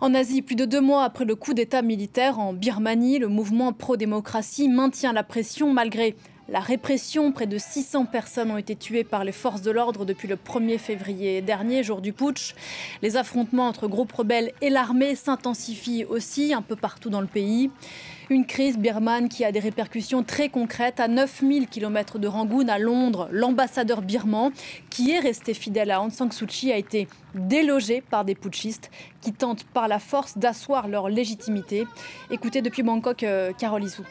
En Asie, plus de 2 mois après le coup d'État militaire en Birmanie, le mouvement pro-démocratie maintient la pression malgré la répression. Près de 600 personnes ont été tuées par les forces de l'ordre depuis le 1er février dernier, jour du putsch. Les affrontements entre groupes rebelles et l'armée s'intensifient aussi un peu partout dans le pays. Une crise birmane qui a des répercussions très concrètes. À 9000 km de Rangoon, à Londres, l'ambassadeur birman, qui est resté fidèle à Aung San Suu Kyi, a été délogé par des putschistes qui tentent par la force d'asseoir leur légitimité. Écoutez depuis Bangkok, Carole Issou.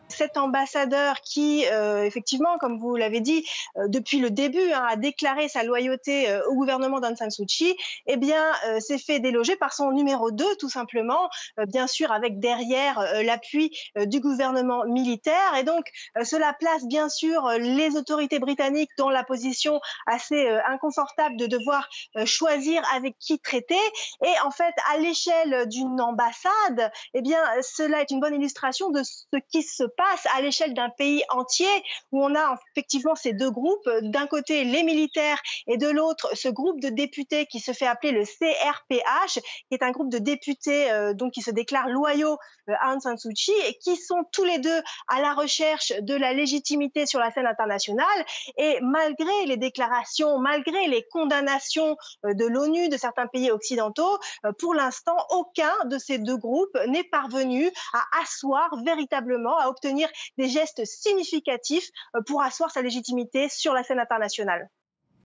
Cet ambassadeur qui, effectivement, comme vous l'avez dit, depuis le début, a déclaré sa loyauté au gouvernement d'Aung San Suu Kyi, eh bien, s'est fait déloger par son numéro 2, tout simplement, bien sûr avec derrière l'appui du gouvernement militaire. Et donc, cela place bien sûr les autorités britanniques dans la position assez inconfortable de devoir choisir avec qui traiter. Et en fait, à l'échelle d'une ambassade, eh bien, cela est une bonne illustration de ce qui se passe à l'échelle d'un pays entier où on a effectivement ces deux groupes, d'un côté les militaires et de l'autre ce groupe de députés qui se fait appeler le CRPH, qui est un groupe de députés donc qui se déclarent loyaux à Aung San Suu Kyi et qui sont tous les deux à la recherche de la légitimité sur la scène internationale. Et malgré les déclarations, malgré les condamnations de l'ONU, de certains pays occidentaux, pour l'instant, aucun de ces deux groupes n'est parvenu à asseoir véritablement, à obtenir des gestes significatifs pour asseoir sa légitimité sur la scène internationale.